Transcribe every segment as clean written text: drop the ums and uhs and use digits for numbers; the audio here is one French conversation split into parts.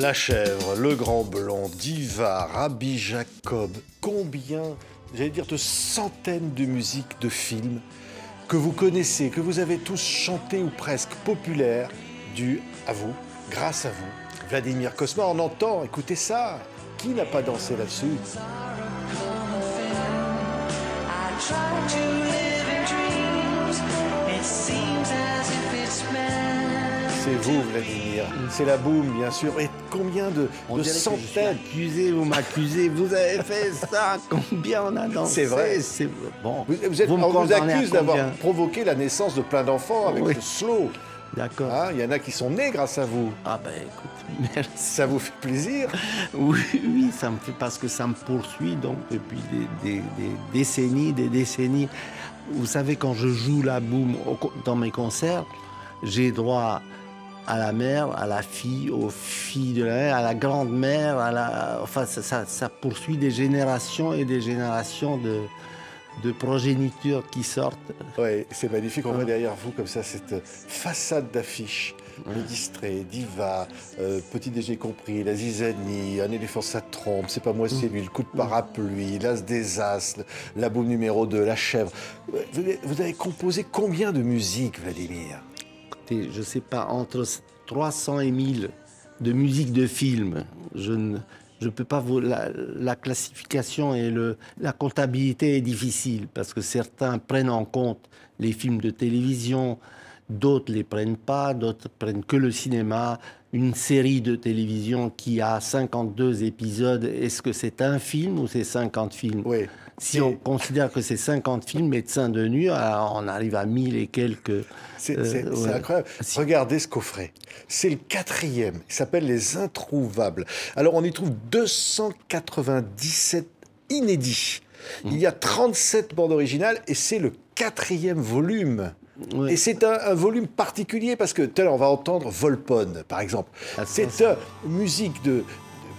La Chèvre, Le Grand Blond, Diva, Rabbi Jacob, combien, j'allais dire, de centaines de musiques de films que vous connaissez, que vous avez tous chanté ou presque populaires, dû à vous, grâce à vous. Vladimir Cosma, on entend, écoutez ça, qui n'a pas dansé là-dessus? C'est vous, Vladimir. C'est la boum, bien sûr. Et combien de centaines? Vous m'accusez, vous avez fait ça. Combien on a dansé? C'est vrai. Bon. On vous accuse d'avoir provoqué la naissance de plein d'enfants avec le slow. D'accord. Hein, il y en a qui sont nés grâce à vous. Ah ben écoute, merci. Ça vous fait plaisir? Oui, ça me fait parce que ça me poursuit donc depuis des décennies. Vous savez, quand je joue la boum dans mes concerts, j'ai droit à la mère, à la fille, aux filles de la mère, à la grande-mère, enfin ça poursuit des générations et des générations de progénitures qui sortent. Oui, c'est magnifique. On voit derrière vous comme ça cette façade d'affiches. Le distrait, Diva, Petit Déjeuner compris, La Zizanie, Un éléphant ça trompe, C'est pas moi c'est lui, Le coup de parapluie, L'As des As, La boum numéro 2, La Chèvre. Vous avez composé combien de musique, Vladimir? Écoutez, je sais pas, entre 300 et 1000 de musique de film. Je ne peux pas vous... La classification et la comptabilité est difficile parce que certains prennent en compte les films de télévision, d'autres les prennent pas, d'autres prennent que le cinéma. Une série de télévision qui a 52 épisodes, est-ce que c'est un film ou c'est 50 films? Oui. Si on considère que c'est 50 films, Médecins de nuit, alors on arrive à 1000 et quelques... C'est incroyable. Regardez ce coffret. C'est le 4e. Il s'appelle Les Introuvables. Alors, on y trouve 297 inédits. Il y a 37 bandes originales et c'est le 4e volume. Oui. Et c'est un volume particulier parce que tout à l'heure, on va entendre Volpone, par exemple. C'est une musique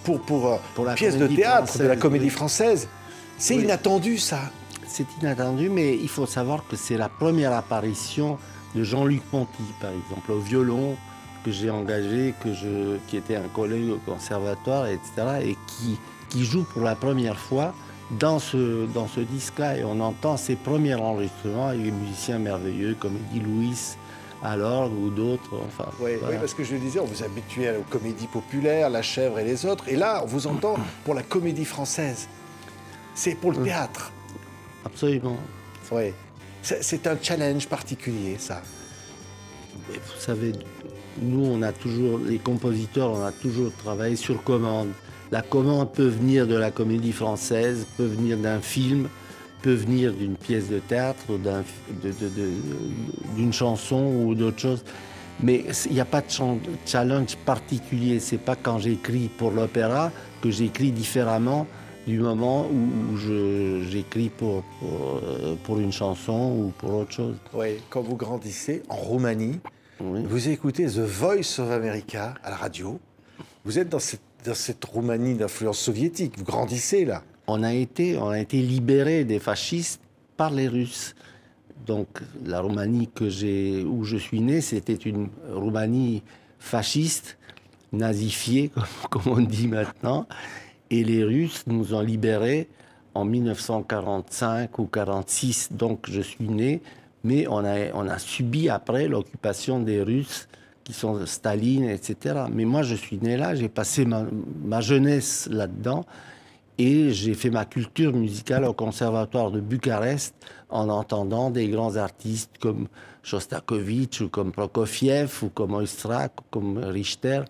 pour la pièce de théâtre française, de la Comédie Française. C'est inattendu, ça. C'est inattendu, mais il faut savoir que c'est la première apparition de Jean-Luc Ponty, par exemple, au violon, que j'ai engagé, qui était un collègue au conservatoire, etc., et qui joue pour la première fois dans ce disque-là. Et on entend ses premiers enregistrements avec des musiciens merveilleux comme Eddie Louis à l'orgue ou d'autres. Enfin, oui, voilà. Oui, parce que je le disais, on vous habituait aux comédies populaires, La Chèvre et les autres. Et là, on vous entend pour la Comédie Française. C'est pour le théâtre. Absolument. Oui. C'est un challenge particulier, ça. Et vous savez, nous, les compositeurs, on a toujours travaillé sur commande. La commande peut venir de la Comédie Française, peut venir d'un film, peut venir d'une pièce de théâtre, d'une chanson ou d'autre chose. Mais il n'y a pas de challenge particulier. C'est pas quand j'écris pour l'opéra que j'écris différemment du moment où j'écris pour une chanson ou pour autre chose. Oui, quand vous grandissez en Roumanie, vous écoutez The Voice of America à la radio. Vous êtes dans cette Roumanie d'influence soviétique, vous grandissez là. On a été libérés des fascistes par les Russes. Donc la Roumanie où je suis né, c'était une Roumanie fasciste, nazifiée, comme on dit maintenant. Et les Russes nous ont libérés en 1945 ou 1946. Donc je suis né, mais on a subi après l'occupation des Russes, qui sont Staline, etc. Mais moi, je suis né là, j'ai passé ma jeunesse là-dedans. Et j'ai fait ma culture musicale au conservatoire de Bucarest en entendant des grands artistes comme Shostakovich ou comme Prokofiev ou comme Oistrakh ou comme Richter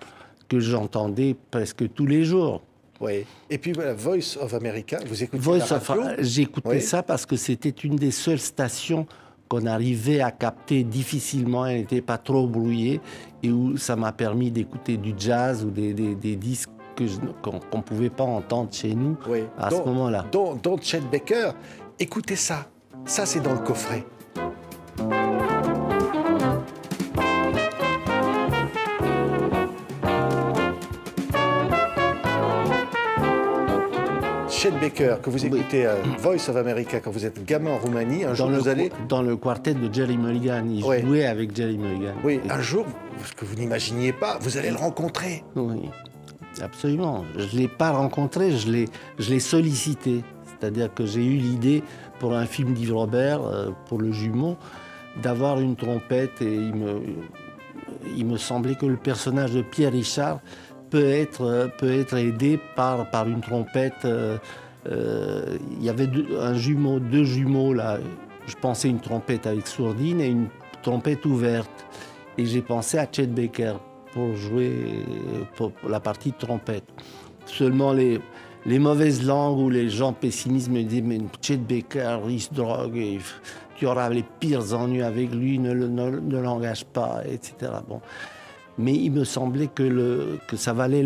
que j'entendais presque tous les jours. Oui. Et puis voilà, Voice of America, vous écoutez la radio? J'écoutais ça parce que c'était une des seules stations qu'on arrivait à capter difficilement, elle n'était pas trop brouillée et où ça m'a permis d'écouter du jazz ou des disques qu'on ne pouvait pas entendre chez nous à ce moment-là. Dont Chet Baker, écoutez ça. Ça, c'est dans le coffret. Chet Baker, que vous écoutez à Voice of America quand vous êtes gamin en Roumanie, un jour vous allez... Dans le quartet de Jerry Mulligan, il jouait avec Jerry Mulligan. Oui, un jour, ce que vous n'imaginiez pas, vous allez le rencontrer. Oui. Absolument. Je ne l'ai pas rencontré, je l'ai sollicité. C'est-à-dire que j'ai eu l'idée pour un film d'Yves Robert, pour Le Jumeau, d'avoir une trompette et il me semblait que le personnage de Pierre Richard peut être aidé par une trompette. Il y avait deux jumeaux là. Je pensais une trompette avec sourdine et une trompette ouverte. Et j'ai pensé à Chet Baker pour jouer pour la partie de trompette. Seulement les mauvaises langues ou les gens pessimistes me disaient mais Chet Baker, il se drogue, et tu auras les pires ennuis avec lui, ne l'engage pas, etc. Bon. Mais il me semblait que ça valait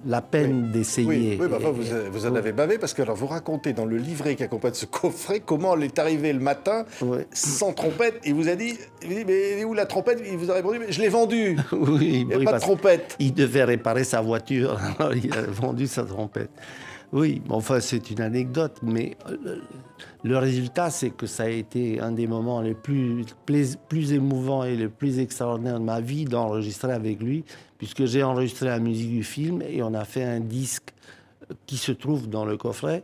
la peine d'essayer. Oui, bah, enfin, vous en avez bavé parce que alors, vous racontez dans le livret qui accompagne ce coffret comment elle est arrivée le matin sans trompette. Il vous a dit, mais elle est où la trompette? Il vous a répondu, mais je l'ai vendue. Oui, il n'y a pas de trompette. Il devait réparer sa voiture, alors il a vendu sa trompette. Oui, enfin c'est une anecdote, mais le résultat c'est que ça a été un des moments les plus émouvants et les plus extraordinaires de ma vie d'enregistrer avec lui, puisque j'ai enregistré la musique du film et on a fait un disque qui se trouve dans le coffret,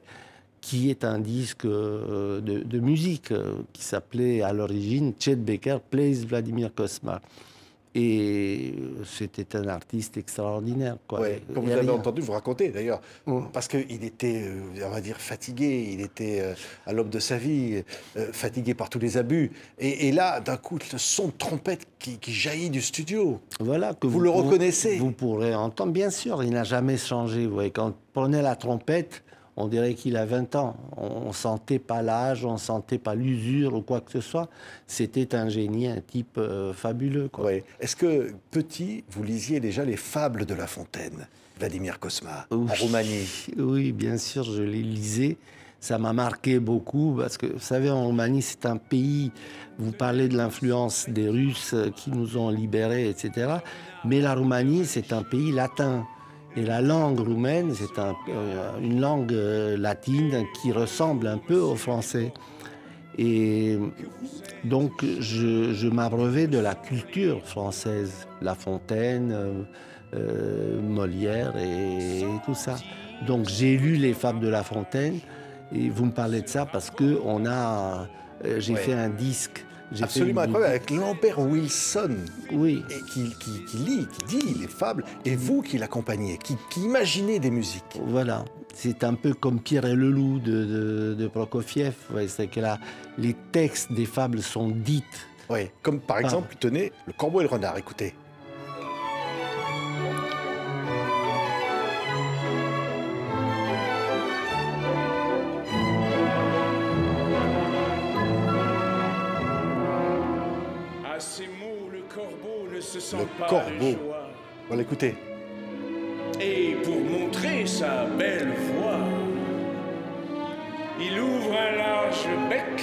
qui est un disque de musique qui s'appelait à l'origine Chet Baker Plays Vladimir Cosma. Et c'était un artiste extraordinaire, quoi. Ouais, comme vous avez entendu vous raconter, d'ailleurs, parce qu'il était, on va dire, fatigué, il était à l'aube de sa vie, fatigué par tous les abus. Et là, d'un coup, le son de trompette qui jaillit du studio. Voilà, que vous le reconnaissez. Vous pourrez entendre, bien sûr, il n'a jamais changé. Vous voyez, quand on prenait la trompette, on dirait qu'il a 20 ans. On ne sentait pas l'âge, on ne sentait pas l'usure ou quoi que ce soit. C'était un génie, un type fabuleux, quoi. Ouais. Est-ce que, petit, vous lisiez déjà les fables de La Fontaine, Vladimir Cosma, en Roumanie? Oui, bien sûr, je les lisais. Ça m'a marqué beaucoup parce que, vous savez, en Roumanie, c'est un pays, vous parlez de l'influence des Russes qui nous ont libérés, etc. Mais la Roumanie, c'est un pays latin. Et la langue roumaine, c'est une langue latine qui ressemble un peu au français. Et donc, je m'abreuvais de la culture française, La Fontaine, Molière et tout ça. Donc, j'ai lu les fables de La Fontaine. Et vous me parlez de ça parce que j'ai fait un disque. Absolument incroyable, avec Lambert Wilson, oui. qui dit les fables, et vous qui l'accompagnez, qui imaginez des musiques. Voilà, c'est un peu comme Pierre et le loup de Prokofiev, ouais, c'est que là, les textes des fables sont dites. Oui, comme par exemple, tenez, Le Corbeau et le Renard, écoutez. À ces mots, le corbeau ne se sent Le pas corbeau. de joie. Voilà, écoutez. Et pour montrer sa belle voix, il ouvre un large bec,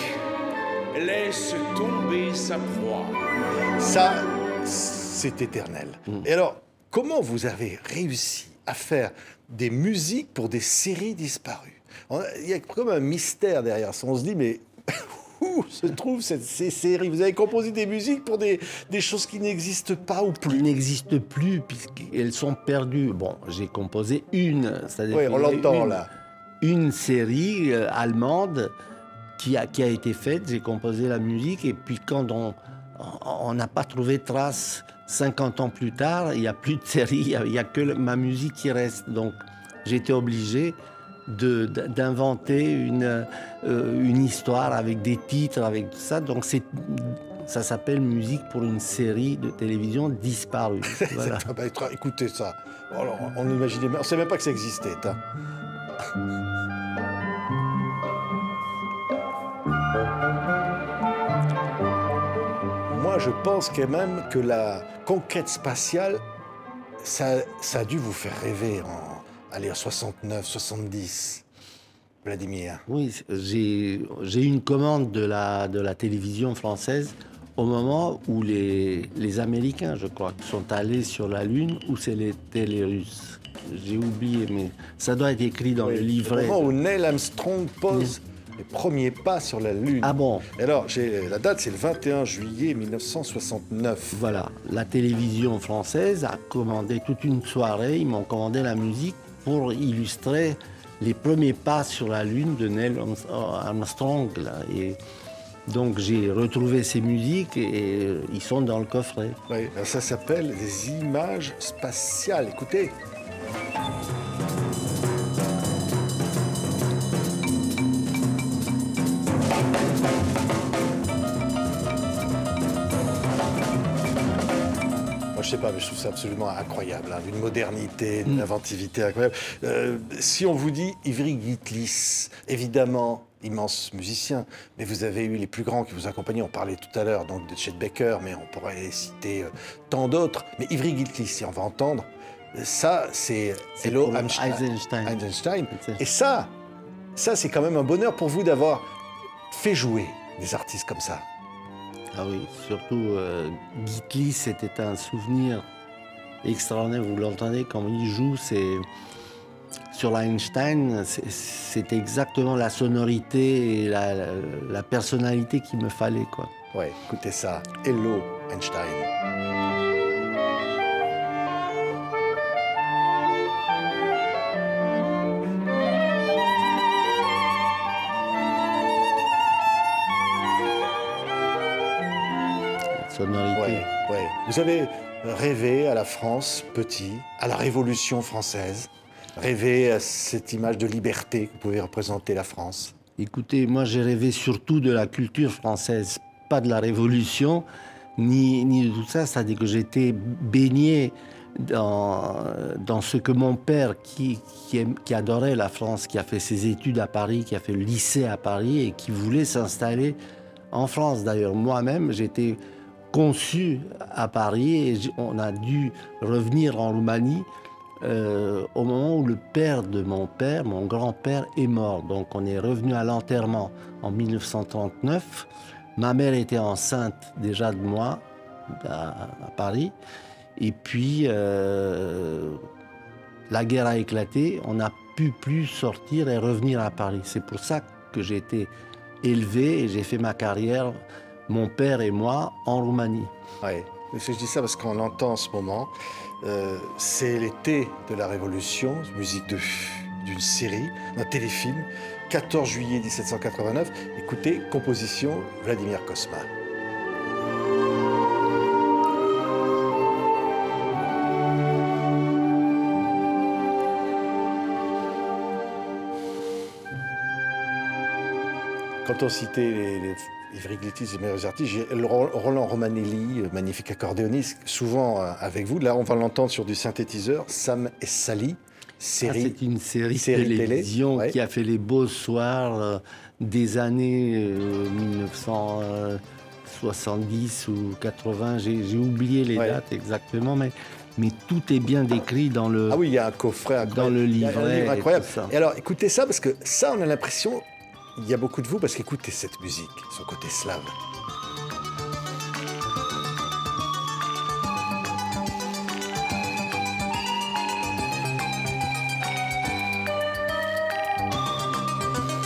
laisse tomber sa proie. Ça, c'est éternel. Et alors, comment vous avez réussi à faire des musiques pour des séries disparues? Il y a comme un mystère derrière ça. On se dit, mais où se trouvent ces séries? Vous avez composé des musiques pour des choses qui n'existent pas ou plus? Qui n'existent plus puisqu'elles sont perdues. Bon, j'ai composé une. Oui, on l'entend là. Une série allemande qui a été faite. J'ai composé la musique et puis quand on n'a pas trouvé de trace 50 ans plus tard, il n'y a plus de série, il n'y a que ma musique qui reste. Donc j'étais obligé d'inventer une histoire avec des titres, avec tout ça. Donc ça s'appelle Musique pour une série de télévision disparue. Voilà. Écoutez ça. Alors, on imaginait, on ne savait même pas que ça existait. Hein. Moi, je pense quand même que la conquête spatiale, ça a dû vous faire rêver en 69, 70, Vladimir. Oui, j'ai eu une commande de la télévision française au moment où les Américains, je crois, sont allés sur la Lune, ou c'était les Russes. J'ai oublié, mais ça doit être écrit dans le livret. Au moment où Neil Armstrong pose les premiers pas sur la Lune. Ah bon? Et alors, la date, c'est le 21 juillet 1969. Voilà, la télévision française a commandé toute une soirée, ils m'ont commandé la musique pour illustrer les premiers pas sur la Lune de Neil Armstrong. Là. Et donc j'ai retrouvé ces musiques et ils sont dans le coffret. Oui, alors ça s'appelle des images spatiales. Écoutez. Je sais pas, mais je trouve ça absolument incroyable, hein, d'une modernité, d'une inventivité incroyable. Si on vous dit Ivry Gitlis, évidemment, immense musicien, mais vous avez eu les plus grands qui vous accompagnaient. On parlait tout à l'heure donc de Chet Baker, mais on pourrait citer tant d'autres. Mais Ivry Gitlis, si on va entendre, ça, c'est Hello Einstein. Et ça c'est quand même un bonheur pour vous d'avoir fait jouer des artistes comme ça. Ah oui, surtout Gitlis, c'était un souvenir extraordinaire. Vous l'entendez quand il joue, c'est sur l'Einstein, c'est exactement la sonorité et la personnalité qu'il me fallait, quoi. Ouais, écoutez ça, Hello Einstein. Sonorité. Ouais. Vous avez rêvé à la France petit, à la Révolution française, rêvé à cette image de liberté que pouvait représenter la France. Écoutez, moi j'ai rêvé surtout de la culture française, pas de la Révolution, ni de tout ça. C'est-à-dire que j'étais baigné dans ce que mon père, qui adorait la France, qui a fait ses études à Paris, qui a fait le lycée à Paris et qui voulait s'installer en France. D'ailleurs, moi-même, j'étais conçu à Paris et on a dû revenir en Roumanie au moment où le père de mon père, mon grand-père, est mort. Donc on est revenu à l'enterrement en 1939. Ma mère était enceinte déjà de moi à Paris. Et puis la guerre a éclaté, on n'a pu plus sortir et revenir à Paris. C'est pour ça que j'ai été élevé et j'ai fait ma carrière, mon père et moi, en Roumanie. Ouais. Je dis ça parce qu'on l'entend en ce moment. C'est l'été de la Révolution, musique d'une série, d'un téléfilm, 14 juillet 1789. Écoutez, composition Vladimir Cosma. Quand on citait les Ivry Gitlis, les meilleurs artistes, j'ai Roland Romanelli, magnifique accordéoniste, souvent avec vous. Là, on va l'entendre sur du synthétiseur, Sam et Sally, série. C'est une série télévision télé, qui a fait les beaux soirs des années 1970 ou 80. J'ai oublié les dates exactement, mais tout est bien décrit dans le. Ah oui, il y a un coffret incroyable. Dans le livret. Il y a un livre incroyable. Et alors, écoutez ça, parce que ça, on a l'impression. Il y a beaucoup de vous, parce qu'écoutez cette musique, son côté slave.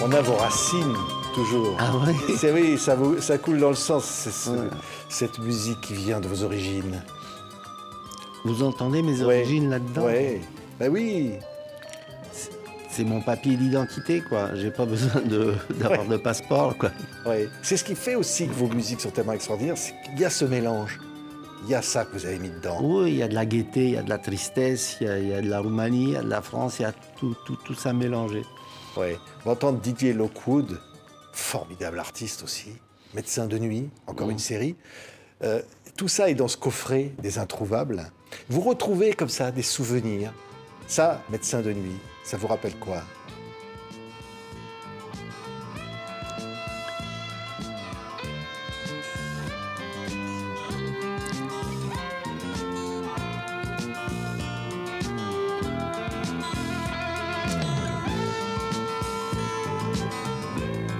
On a vos racines, toujours. Ah oui. Oui, ça coule dans le sang, cette musique qui vient de vos origines. Vous entendez mes origines là-dedans? Oui, ben oui. C'est mon papier d'identité, quoi. J'ai pas besoin d'avoir de passeport, quoi. Ouais. C'est ce qui fait aussi que vos musiques sont tellement extraordinaires, c'est qu'il y a ce mélange. Il y a ça que vous avez mis dedans. Oui, il y a de la gaieté, il y a de la tristesse, il y a de la Roumanie, il y a de la France, il y a tout ça mélangé. Oui. On va entendre Didier Lockwood, formidable artiste aussi, médecin de nuit, encore une série. Tout ça est dans ce coffret des Introuvables. Vous retrouvez comme ça des souvenirs. Ça, médecin de nuit, ça vous rappelle quoi?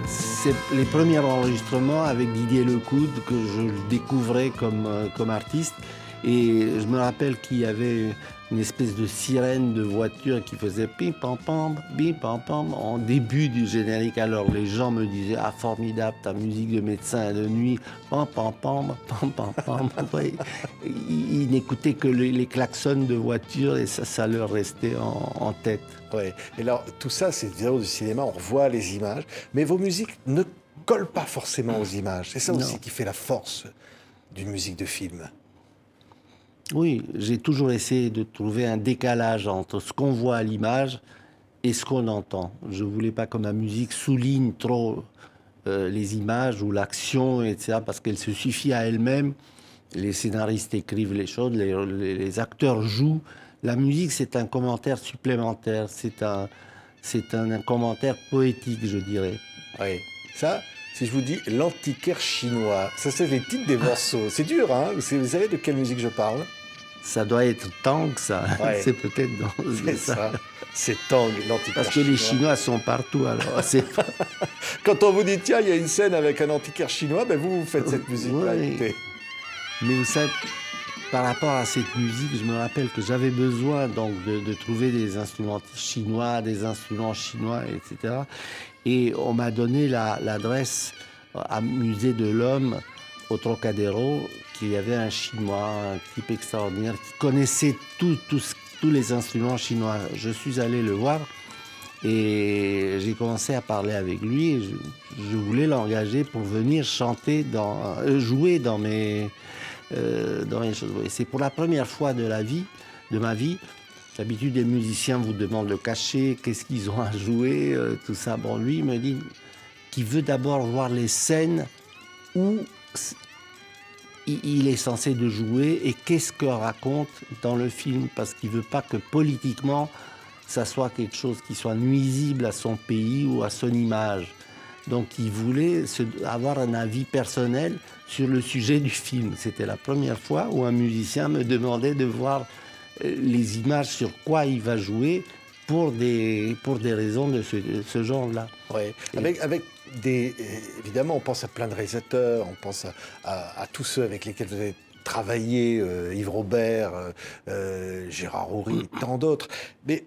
C'est les premiers enregistrements avec Didier Lockwood que je découvrais comme artiste. Et je me rappelle qu'il y avait une espèce de sirène de voiture qui faisait pim pam pam en début du générique. Alors les gens me disaient ah formidable ta musique de médecin de nuit pam pam pam pam pam pam. Ouais, ils n'écoutaient que les klaxons de voiture et ça leur restait en tête. Ouais. Et alors tout ça c'est évidemment du cinéma, on revoit les images, mais vos musiques ne collent pas forcément aux images. C'est ça aussi Non. qui fait la force d'une musique de film. Oui, j'ai toujours essayé de trouver un décalage entre ce qu'on voit à l'image et ce qu'on entend. Je ne voulais pas que ma musique souligne trop les images ou l'action, etc., parce qu'elle se suffit à elle-même. Les scénaristes écrivent les choses, les acteurs jouent. La musique, c'est un commentaire supplémentaire, c'est un commentaire poétique, je dirais. Oui. Ça, si je vous dis l'antiquaire chinois, ça c'est les titres des morceaux. C'est dur, hein? Vous savez de quelle musique je parle? Ça doit être Tang, ça. Ouais. C'est peut-être dans C'est ça. C'est Tang, l'antiquaire Parce que les Chinois sont partout, alors c'est pas... Quand on vous dit, tiens, il y a une scène avec un antiquaire chinois, ben vous faites cette musique-là. Ouais. Écoutez. Mais vous savez, par rapport à cette musique, je me rappelle que j'avais besoin donc de trouver des instruments chinois, des instruments chinois, etc. Et on m'a donné l'adresse à Musée de l'Homme au Trocadéro, qu'il y avait un Chinois, un type extraordinaire, qui connaissait tous les instruments chinois. Je suis allé le voir et j'ai commencé à parler avec lui. Et je voulais l'engager pour venir jouer dans mes choses. Et c'est pour la première fois de ma vie. D'habitude, les musiciens vous demandent le cachet, qu'est-ce qu'ils ont à jouer, tout ça. Bon, lui, il me dit qu'il veut d'abord voir les scènes où il est censé de jouer et qu'est-ce que raconte dans le film, parce qu'il veut pas que politiquement, ça soit quelque chose qui soit nuisible à son pays ou à son image. Donc il voulait avoir un avis personnel sur le sujet du film. C'était la première fois où un musicien me demandait de voir les images sur quoi il va jouer pour des raisons de ce genre-là. Ouais. Avec évidemment, on pense à plein de réalisateurs, on pense à tous ceux avec lesquels vous avez travaillé, Yves Robert, Gérard Houry, tant d'autres. Mais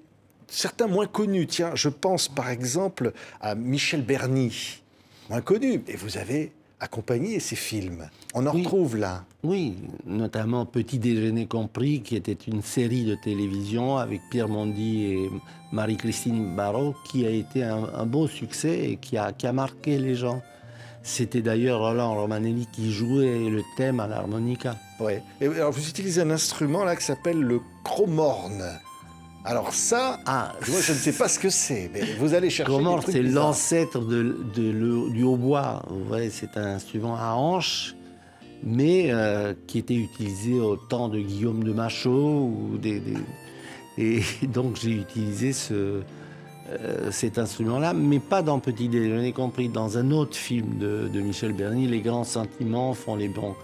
certains moins connus. Tiens, je pense par exemple à Michel Berny, moins connu. Et vous avez accompagné ces films. On en retrouve là. Oui, notamment Petit Déjeuner compris, qui était une série de télévision avec Pierre Mondy et Marie-Christine Barrault, qui a été un beau succès et qui a marqué les gens. C'était d'ailleurs Roland Romanelli qui jouait le thème à l'harmonica. Ouais. Et alors vous utilisez un instrument là qui s'appelle le chromorne. Alors ça, moi je ne sais pas ce que c'est, mais vous allez chercher des trucs c'est bizarres. l'ancêtre du hautbois. Vous voyez, c'est un instrument à hanches, mais qui était utilisé au temps de Guillaume de Machaut. Et donc j'ai utilisé cet instrument-là, mais pas dans Petit Déjeuner compris, dans un autre film de Michel Berny, Les grands sentiments font les bons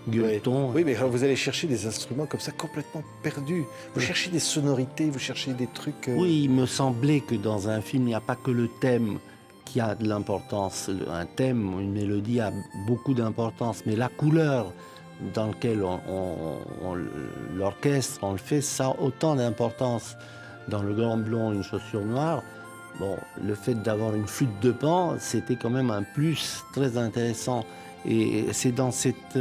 gueuletons. Oui, mais alors vous allez chercher des instruments comme ça complètement perdus. Vous cherchez des sonorités, vous cherchez des trucs... Oui, il me semblait que dans un film, il n'y a pas que le thème qui a de l'importance. Un thème, une mélodie a beaucoup d'importance, mais la couleur dans laquelle l'orchestre, on le fait, ça a autant d'importance. Dans Le Grand Blond, Une chaussure noire, bon, le fait d'avoir une flûte de Pan, c'était quand même un plus très intéressant. Et c'est dans cette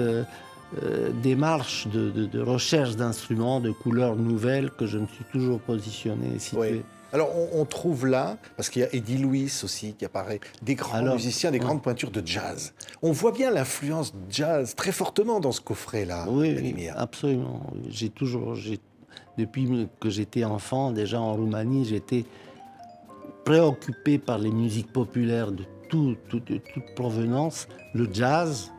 démarche de recherche d'instruments, de couleurs nouvelles que je me suis toujours positionné, situé. Oui. Alors on trouve là, parce qu'il y a Eddie Louis aussi qui apparaît, des grands musiciens, des grandes pointures de jazz. On voit bien l'influence jazz très fortement dans ce coffret-là. Oui, absolument. Depuis que j'étais enfant, déjà en Roumanie, j'étais préoccupé par les musiques populaires de toute provenance, le jazz,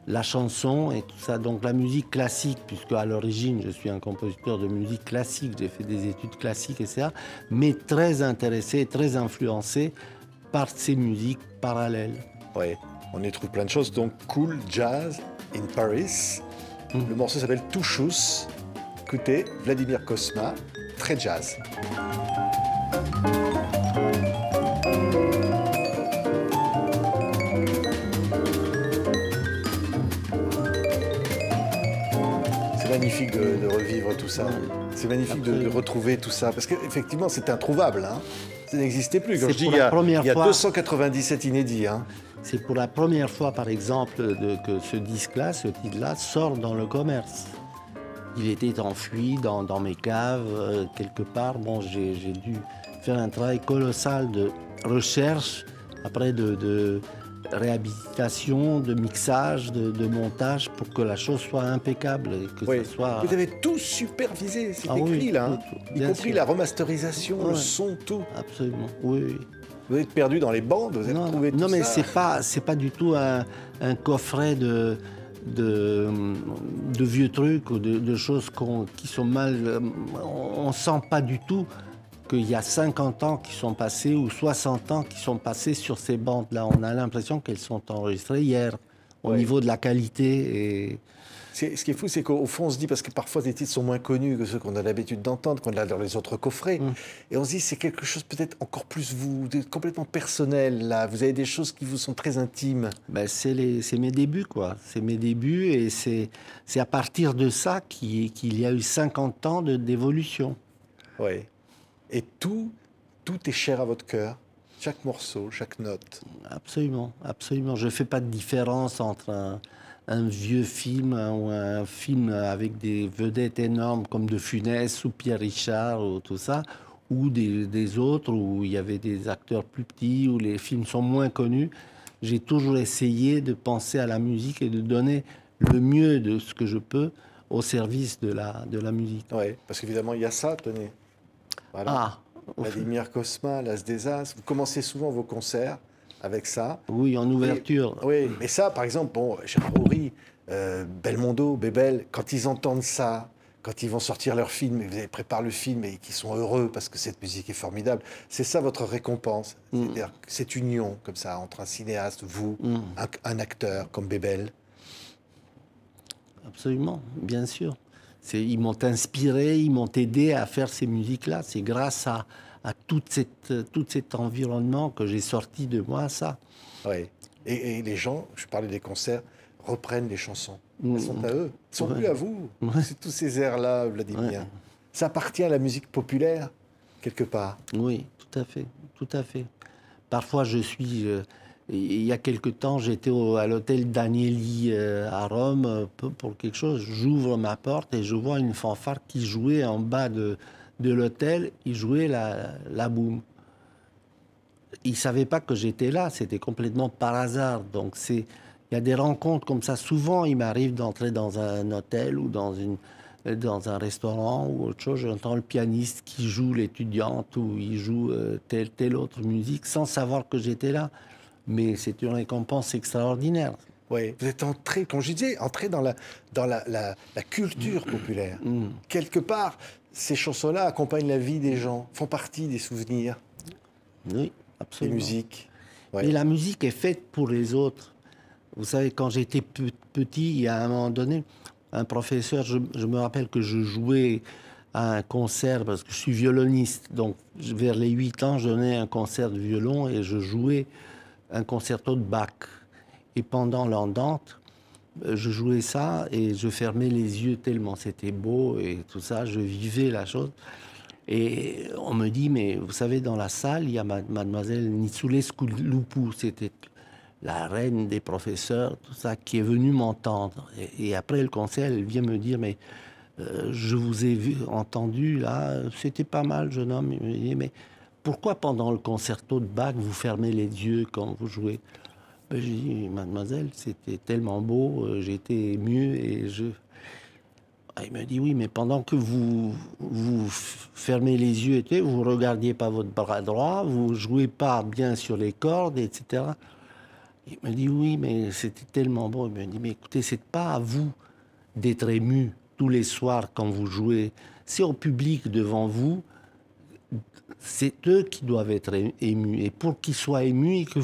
la chanson et tout ça. Donc la musique classique, puisque à l'origine je suis un compositeur de musique classique, j'ai fait des études classiques, etc., mais très intéressé, très influencé par ces musiques parallèles. Oui, on y trouve plein de choses. Donc Cool Jazz in Paris. Le morceau s'appelle Touchous. Écoutez, Vladimir Cosma, très jazz. C'est magnifique de revivre tout ça. C'est magnifique de retrouver tout ça. Parce qu'effectivement, c'était introuvable. Hein. Ça n'existait plus. Quand je dis, il y a 297 inédits. Hein. C'est pour la première fois, par exemple, que ce disque-là, ce titre-là, sort dans le commerce. Il était enfoui dans mes caves, quelque part. Bon, j'ai dû faire un travail colossal de recherche, après de réhabilitation, de mixage, de montage, pour que la chose soit impeccable. Et que ça soit... Vous avez tout supervisé, c'est écrit là, hein. Y compris la remasterisation, le son, tout. Absolument, oui. Vous êtes perdu dans les bandes, vous avez trouvé tout ça. Non, mais c'est pas du tout un coffret de vieux trucs ou de choses qui sont mal... On sent pas du tout qu'il y a 50 ans qui sont passés ou 60 ans qui sont passés sur ces bandes-là. On a l'impression qu'elles sont enregistrées hier, au niveau de la qualité. Et... Ce qui est fou, c'est qu'au fond, on se dit, parce que parfois des titres sont moins connus que ceux qu'on a l'habitude d'entendre, qu'on a dans les autres coffrets, et on se dit, c'est quelque chose peut-être encore plus complètement personnel, là. Vous avez des choses qui vous sont très intimes. Ben, c'est mes débuts, quoi. C'est mes débuts, et c'est à partir de ça qu'il y a eu 50 ans d'évolution. Oui. Et tout est cher à votre cœur, chaque morceau, chaque note. Absolument, absolument. Je ne fais pas de différence entre un vieux film ou un film avec des vedettes énormes comme De Funès ou Pierre Richard ou tout ça, ou des autres où il y avait des acteurs plus petits, où les films sont moins connus. J'ai toujours essayé de penser à la musique et de donner le mieux de ce que je peux au service de la musique. Oui, parce qu'évidemment, il y a ça, tenez. Voilà. Vladimir Cosma, l'As des As. Vous commencez souvent vos concerts avec ça. Oui, en ouverture. Oui, mais ça, par exemple, bon, Gérard Houry, Belmondo, Bébel, quand ils entendent ça, quand ils vont sortir leur film, et vous préparez le film et qu'ils sont heureux parce que cette musique est formidable, c'est ça votre récompense. C'est-à-dire cette union, comme ça, entre un cinéaste, vous, un acteur comme Bébel. Absolument, bien sûr. Ils m'ont inspiré, ils m'ont aidé à faire ces musiques-là. C'est grâce à tout cet environnement que j'ai sorti de moi ça. Oui. Et les gens, je parlais des concerts, reprennent les chansons. Elles sont à eux. Elles sont plus à vous. C'est tous ces airs-là, Vladimir. Ça appartient à la musique populaire, quelque part. Oui, tout à fait. Tout à fait. Parfois, il y a quelque temps, j'étais à l'hôtel Danieli à Rome pour quelque chose. J'ouvre ma porte et je vois une fanfare qui jouait en bas de l'hôtel. Ils jouaient la boum. Ils ne savaient pas que j'étais là. C'était complètement par hasard. Donc, il y a des rencontres comme ça. Souvent, il m'arrive d'entrer dans un hôtel ou dans un restaurant ou autre chose. J'entends le pianiste qui joue l'étudiante ou il joue telle autre musique sans savoir que j'étais là. Mais c'est une récompense extraordinaire. Oui, vous êtes entré, comme je disais, dans la culture populaire. Quelque part, ces chansons-là accompagnent la vie des gens, font partie des souvenirs. Oui, absolument. Des musiques. Ouais. Et la musique est faite pour les autres. Vous savez, quand j'étais petit, il y a un moment donné, un professeur, je me rappelle que je jouais à un concert, parce que je suis violoniste. Donc, vers les 8 ans, je donnais un concert de violon et je jouais un concerto de Bach. Et pendant l'andante, je jouais ça et je fermais les yeux tellement c'était beau et tout ça. Je vivais la chose. Et on me dit, mais vous savez, dans la salle, il y a mademoiselle Nitsulescu Lupu, c'était la reine des professeurs, tout ça, qui est venue m'entendre. Et après le concert, elle vient me dire, mais je vous ai entendu, là, c'était pas mal, jeune homme. Il me dit, mais pourquoi pendant le concerto de Bach, vous fermez les yeux quand vous jouez? Ben, j'ai dit, mademoiselle, c'était tellement beau, j'étais ému et je... Il me dit, oui, mais pendant que vous fermez les yeux, vous ne regardiez pas votre bras droit, vous ne jouez pas bien sur les cordes, etc. Il me dit, oui, mais c'était tellement beau. Il me dit, mais écoutez, ce n'est pas à vous d'être ému tous les soirs quand vous jouez. C'est au public devant vous, c'est eux qui doivent être émus. Et pour qu'ils soient émus, il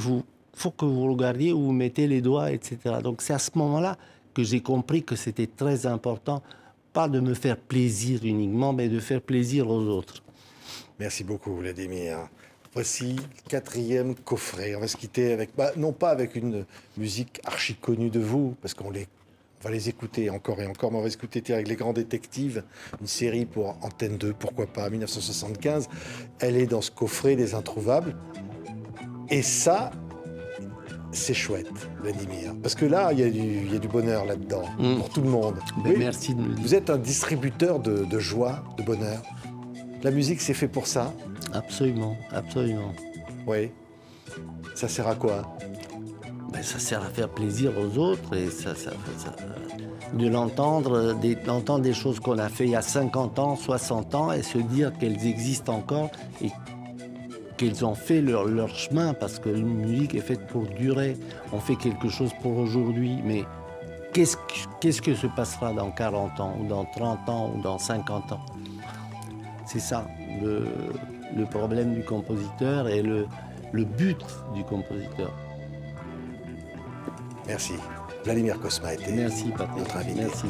faut que vous regardiez où vous mettez les doigts, etc. Donc c'est à ce moment-là que j'ai compris que c'était très important, pas de me faire plaisir uniquement, mais de faire plaisir aux autres. Merci beaucoup, Vladimir. Voici le 4e coffret. On va se quitter avec, non pas avec une musique archi connue de vous, parce qu'on les On va les écouter encore et encore, mais on va écouter avec Les Grands Détectives, une série pour Antenne 2, pourquoi pas, 1975. Elle est dans ce coffret des Introuvables. Et ça, c'est chouette, Vladimir. Parce que là, il y a du bonheur là-dedans, pour tout le monde. Ben, merci de me le dire. Vous êtes un distributeur de joie, de bonheur. La musique, c'est fait pour ça. Absolument, absolument. Oui. Ça sert à quoi? Ben, ça sert à faire plaisir aux autres et de l'entendre, d'entendre des choses qu'on a fait il y a 50 ans, 60 ans et se dire qu'elles existent encore et qu'elles ont fait leur chemin parce que une musique est faite pour durer. On fait quelque chose pour aujourd'hui, mais qu'est-ce que se passera dans 40 ans ou dans 30 ans ou dans 50 ans? C'est ça le problème du compositeur et le but du compositeur. Merci. Vladimir Cosma a été Merci, Patrick. notre invité. Merci.